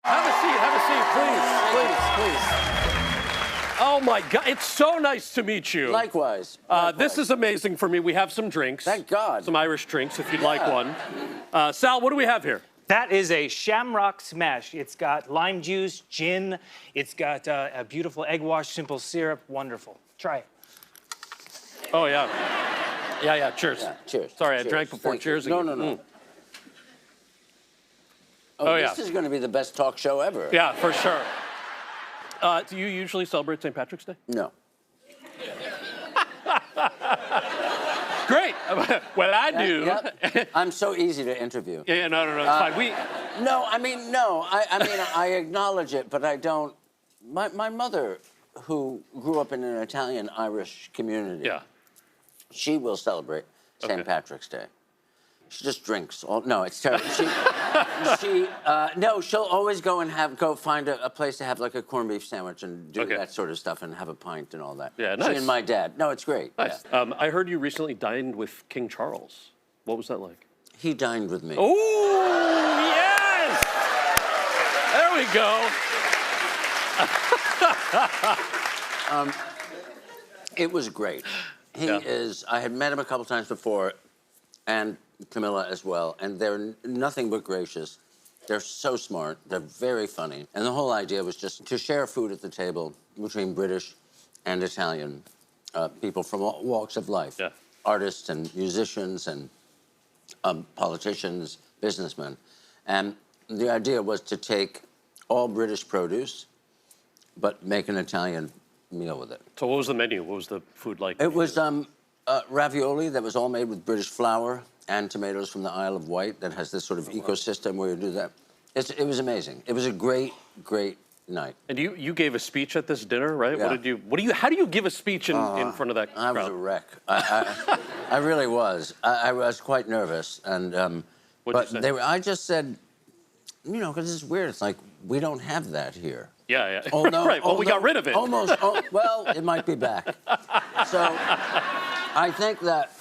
Have a seat, please, Oh my God, it's so nice to meet you. Likewise. This is amazing for me. We have some drinks. Thank God. Some Irish drinks, if you'd like one. Sal, what do we have here? That is a shamrock smash. It's got lime juice, gin. It's got a beautiful egg wash, simple syrup. Wonderful. Try it. Oh, yeah. Yeah, cheers. Yeah, cheers. Sorry, cheers. I drank before. Thank Cheers. You. No. This is going to be the best talk show ever. Yeah, for sure. Do you usually celebrate St. Patrick's Day? No. Great. Well, I do. Yep. I'm so easy to interview. Yeah, no, it's fine. I acknowledge it, but I don't. My mother, who grew up in an Italian-Irish community, she will celebrate St. Patrick's Day. She just drinks. No, it's terrible. She'll always go find a place to have like a corned beef sandwich and do that sort of stuff and have a pint and all that. Yeah, nice. She and my dad. No, it's great. Nice. Yeah. I heard you recently dined with King Charles. What was that like? He dined with me. Oh, yes! There we go. It was great. He is. I had met him a couple times before, and Camilla as well, and they're nothing but gracious. They're so smart. They're very funny. And the whole idea was just to share food at the table between British and Italian people from all walks of life. Yeah. Artists and musicians and politicians, businessmen. And the idea was to take all British produce, but make an Italian meal with it. So what was the menu? What was the food like? It was ravioli that was all made with British flour and tomatoes from the Isle of Wight that has this sort of ecosystem where you do that. It was amazing. It was a great, great night. And you gave a speech at this dinner, right? Yeah. How do you give a speech in front of that crowd? I was a wreck. I really was. I was quite nervous, and What'd you say? I just said, because it's weird. It's like we don't have that here. Yeah. Although, right. Well, we got rid of it. Almost. Well, it might be back. So I think that.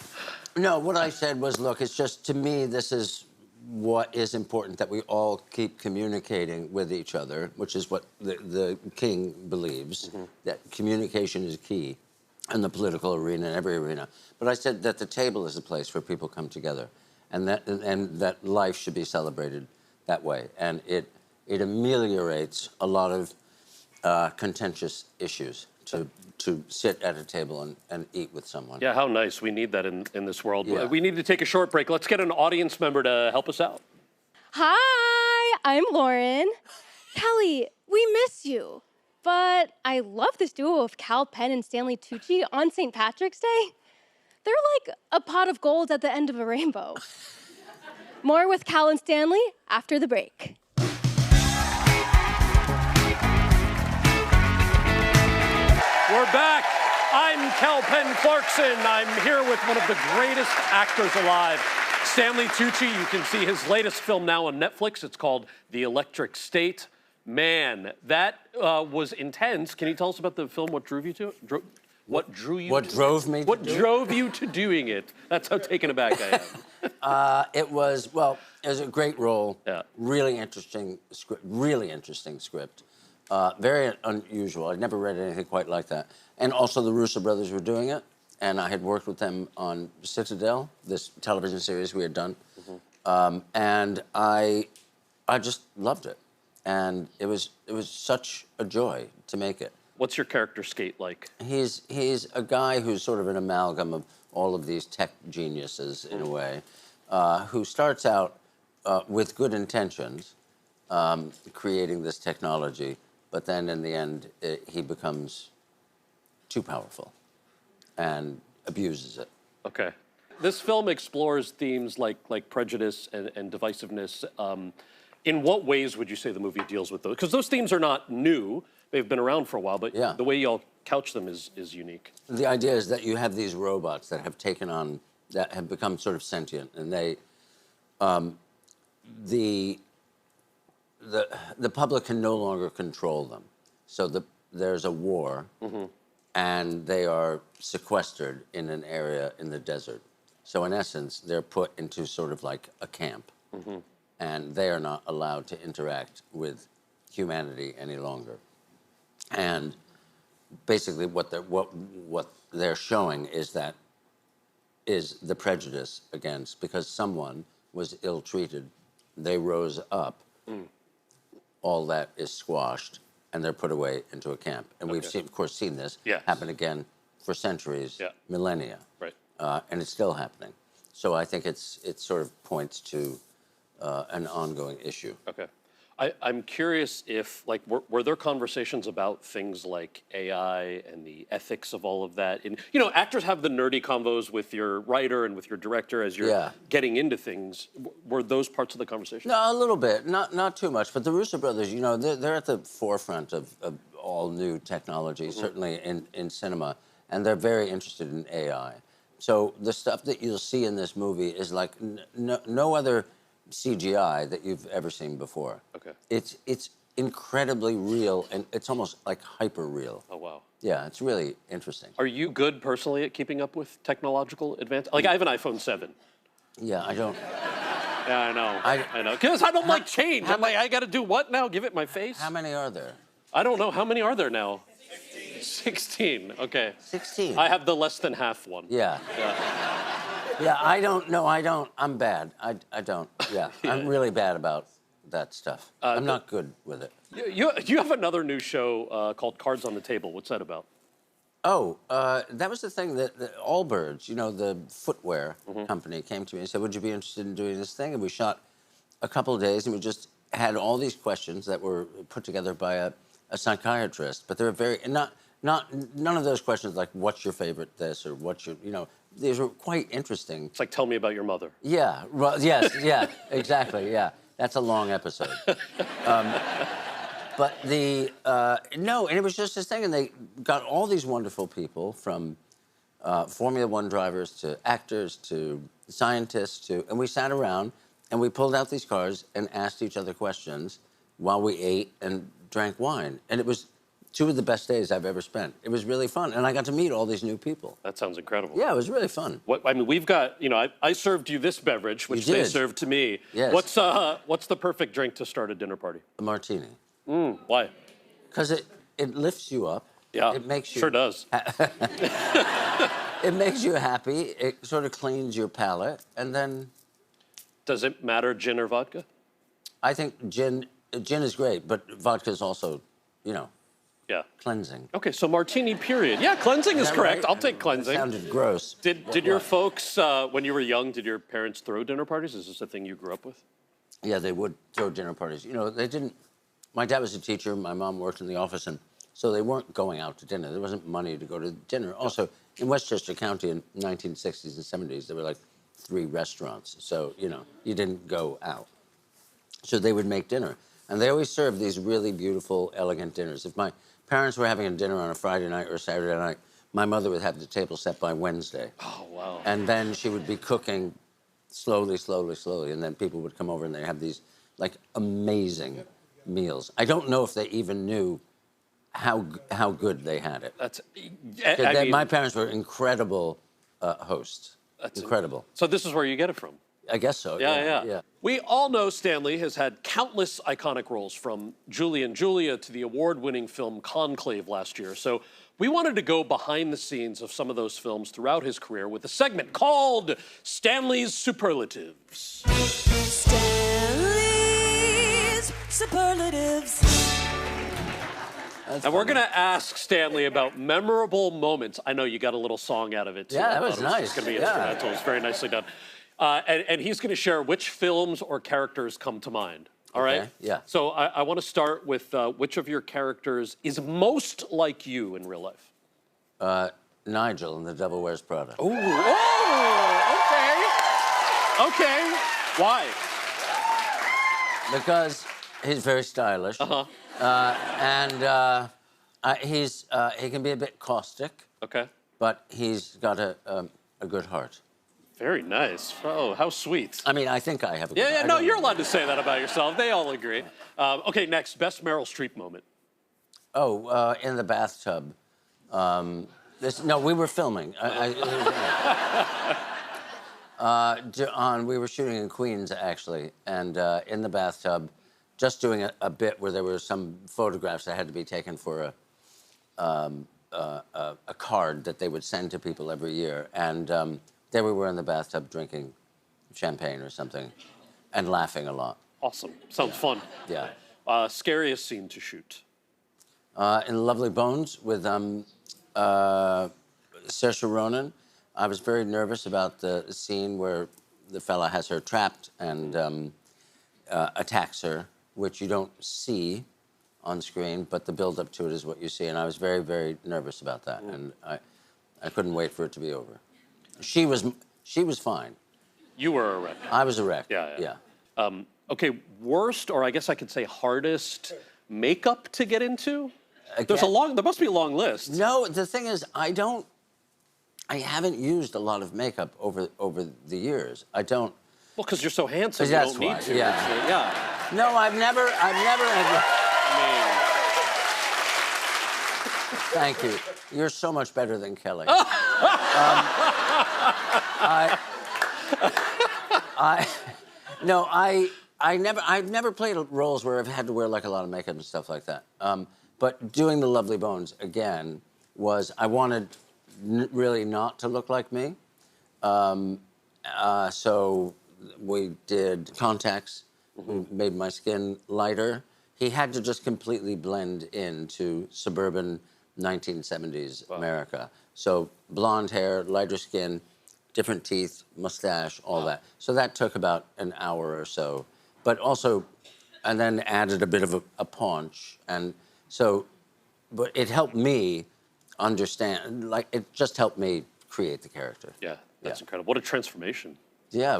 No, what I said was, look, it's just, to me, this is what is important, that we all keep communicating with each other, which is what the king believes, that communication is key in the political arena, in every arena. But I said that the table is a place where people come together, and that life should be celebrated that way. And it ameliorates a lot of contentious issues to sit at a table and eat with someone. Yeah, how nice. We need that in this world. Yeah. We need to take a short break. Let's get an audience member to help us out. Hi, I'm Lauren. Kelly, we miss you. But I love this duo of Cal Penn and Stanley Tucci on St. Patrick's Day. They're like a pot of gold at the end of a rainbow. More with Cal and Stanley after the break. We're back. I'm Kelly Clarkson. I'm here with one of the greatest actors alive, Stanley Tucci. You can see his latest film now on Netflix. It's called The Electric State. Man, that was intense. Can you tell us about the film? What drove you to it? What drove you to doing it? That's how taken aback I am. It was a great role. Yeah. Really interesting script. Very unusual. I'd never read anything quite like that. And also the Russo brothers were doing it, and I had worked with them on Citadel, this television series we had done. And I just loved it. And it was such a joy to make it. What's your character Skate like? He's a guy who's sort of an amalgam of all of these tech geniuses, in a way, who starts out with good intentions, creating this technology, but then in the end, he becomes too powerful and abuses it. Okay. This film explores themes like prejudice and divisiveness. In what ways would you say the movie deals with those? Because those themes are not new. They've been around for a while, but the way y'all couch them is unique. The idea is that you have these robots that have taken on, that have become sort of sentient, and they, the public can no longer control them. So there's a war, and they are sequestered in an area in the desert. So in essence, they're put into sort of like a camp, and they are not allowed to interact with humanity any longer. And basically what they're showing is the prejudice against, because someone was ill-treated, they rose up, all that is squashed, and they're put away into a camp. And we've, of course, seen this happen again for centuries, millennia. Right. And it's still happening. So I think it sort of points to an ongoing issue. Okay. I'm curious if, like, were there conversations about things like AI and the ethics of all of that? And, you know, actors have the nerdy convos with your writer and with your director as you're getting into things. Were those parts of the conversation? No, a little bit, not too much. But the Russo brothers, you know, they're at the forefront of all new technology, certainly in cinema, and they're very interested in AI. So the stuff that you'll see in this movie is like no other CGI that you've ever seen before. Okay. It's incredibly real, and it's almost like hyper real. Oh, wow. Yeah, it's really interesting. Are you good personally at keeping up with technological advance? Like, I have an iPhone 7. Yeah, I don't. Yeah, I know. I know. Because I don't like change. I'm like, I got to do what now? Give it my face? How many are there? I don't know. How many are there now? 16. Okay. 16. I have the less than half one. Yeah. Yeah, I don't know. I'm bad. I don't. Yeah. I'm really bad about that stuff. I'm not good with it. You have another new show called Cards on the Table. What's that about? Oh, that was the thing that Allbirds, you know, the footwear company, came to me and said, would you be interested in doing this thing? And we shot a couple of days, and we just had all these questions that were put together by a psychiatrist. But they were very, none of those questions like, what's your favorite this, or what's your, you know, these were quite interesting. It's like, tell me about your mother. Yeah, well, yes, yeah, exactly, yeah. That's a long episode. But no, and it was just this thing, and they got all these wonderful people, from Formula One drivers to actors to scientists and we sat around and we pulled out these cards and asked each other questions while we ate and drank wine. And it was 2 of the best days I've ever spent. It was really fun, and I got to meet all these new people. That sounds incredible. Yeah, it was really fun. I mean, we've got, you know, I served you this beverage, which they served to me. Yes. What's the perfect drink to start a dinner party? A martini. Why? Because it lifts you up. Yeah, it makes you sure does. It makes you happy. It sort of cleans your palate, and then. Does it matter, gin or vodka? I think gin is great, but vodka is also, you know. Yeah. Cleansing. Okay, so martini, period. Yeah, cleansing is correct. Right? I'll take cleansing. That sounded gross. Did your folks, when you were young, did your parents throw dinner parties? Is this a thing you grew up with? Yeah, they would throw dinner parties. You know, they didn't. My dad was a teacher. My mom worked in the office, and so they weren't going out to dinner. There wasn't money to go to dinner. Also, in Westchester County in 1960s and 70s, there were like 3 restaurants. So, you know, you didn't go out. So they would make dinner. And they always served these really beautiful, elegant dinners. If my parents were having a dinner on a Friday night or Saturday night, my mother would have the table set by Wednesday. Oh, wow. And then she would be cooking slowly, and then people would come over and they'd have these, like, amazing meals. I don't know if they even knew how good they had it. That's, my parents were incredible hosts. That's incredible. So this is where you get it from? I guess so. Yeah. We all know Stanley has had countless iconic roles, from Julie and Julia to the award-winning film Conclave last year. So we wanted to go behind the scenes of some of those films throughout his career with a segment called Stanley's Superlatives. Stanley's Superlatives. And we're going to ask Stanley about memorable moments. I know you got a little song out of it, too. Yeah, that was nice. It's going to be instrumental. It's very nicely done. And he's going to share which films or characters come to mind. All right? Yeah. So I want to start with which of your characters is most like you in real life? Nigel in The Devil Wears Prada. Oh, okay. Why? Because he's very stylish. And he can be a bit caustic. Okay. But he's got a good heart. Very nice. Oh, how sweet. I mean, I think I have a good heart. Yeah, no, you're allowed to say that about yourself. They all agree. Okay, next, best Meryl Streep moment. Oh, in the bathtub. No, we were filming. We were shooting in Queens, actually, and in the bathtub, just doing a bit where there were some photographs that had to be taken for a card that they would send to people every year. And there we were in the bathtub drinking champagne or something and laughing a lot. Awesome. Sounds fun. Yeah. Scariest scene to shoot? In Lovely Bones with Saoirse Ronan, I was very nervous about the scene where the fella has her trapped and attacks her, which you don't see on screen, but the build-up to it is what you see. And I was very, very nervous about that, and I couldn't wait for it to be over. She was fine. You were a wreck. I was a wreck. Yeah. Okay, worst, or I guess I could say hardest makeup to get into? Again, There must be a long list. No, the thing is, I haven't used a lot of makeup over the years. I don't. Well, because you're so handsome, you That's don't need why, to. yeah. Yeah. No, I've never. Thank you. You're so much better than Kelly. I've never played roles where I've had to wear like a lot of makeup and stuff like that. But doing the Lovely Bones again was I wanted really not to look like me. So we did contacts, made my skin lighter. He had to just completely blend into suburban 1970s America. So blonde hair, lighter skin, different teeth, mustache, all that. So that took about an hour or so. But also, and then added a bit of a paunch. And so, but it helped me understand, like, it just helped me create the character. Yeah, that's incredible. What a transformation. Yeah,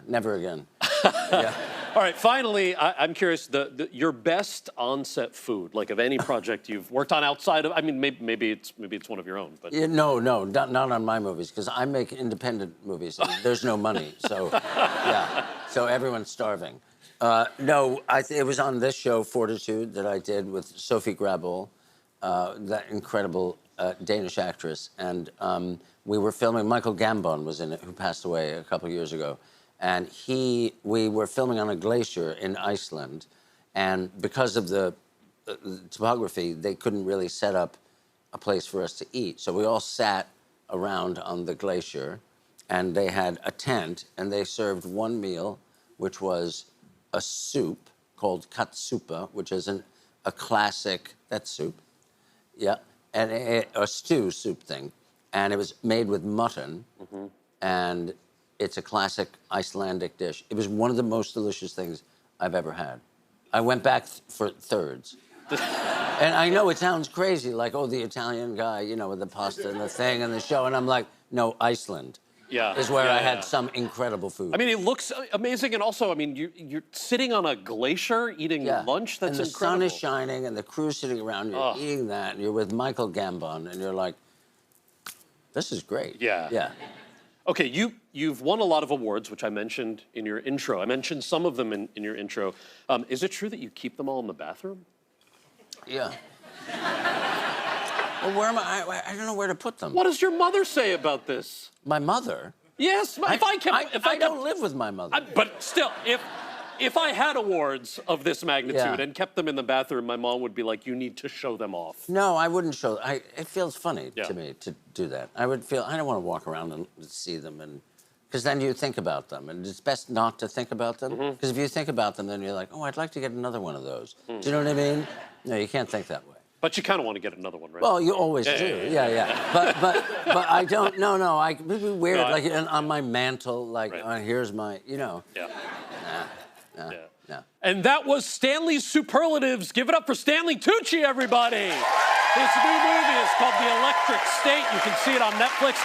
never again. Yeah. All right, finally, I'm curious, your best on-set food, like of any project you've worked on outside of, I mean, maybe it's one of your own, but. Yeah, no, not on my movies, because I make independent movies. And there's no money, so, yeah. So everyone's starving. No, it was on this show, Fortitude, that I did with Sophie Grabel, that incredible Danish actress. And we were filming, Michael Gambon was in it, who passed away a couple years ago. And we were filming on a glacier in Iceland. And because of the topography, they couldn't really set up a place for us to eat. So we all sat around on the glacier, and they had a tent, and they served one meal, which was a soup called katsupa, which is a classic, that's soup, yeah, and a stew soup thing. And it was made with mutton, and it's a classic Icelandic dish. It was one of the most delicious things I've ever had. I went back for thirds. And I know it sounds crazy, like, oh, the Italian guy, you know, with the pasta and the thing and the show, and I'm like, no, Iceland. Is where I had some incredible food. I mean, it looks amazing, and also, I mean, you're sitting on a glacier eating lunch. That's incredible. And the incredible. sun is shining, and the crew's sitting around. You're eating that, and you're with Michael Gambon, and you're like, this is great. Yeah. Okay, you've won a lot of awards, which I mentioned in your intro. I mentioned some of them in your intro. Is it true that you keep them all in the bathroom? Yeah. Well, where am I? I don't know where to put them. What does your mother say about this? My mother? Yes, I don't live with my mother. But still, if I had awards of this magnitude and kept them in the bathroom, my mom would be like, you need to show them off. No, I wouldn't show. It feels funny to me to do that. I would feel, I don't want to walk around and see them, and because then you think about them, and it's best not to think about them. Because if you think about them, then you're like, oh, I'd like to get another one of those. Do you know what I mean? No, you can't think that way. But you kind of want to get another one, right? Well, you always do. Yeah. But I don't. No. It'd be weird, like on my mantle, like here's my, you know. Nah. And that was Stanley's Superlatives. Give it up for Stanley Tucci, everybody. His new movie is called The Electric State. You can see it on Netflix.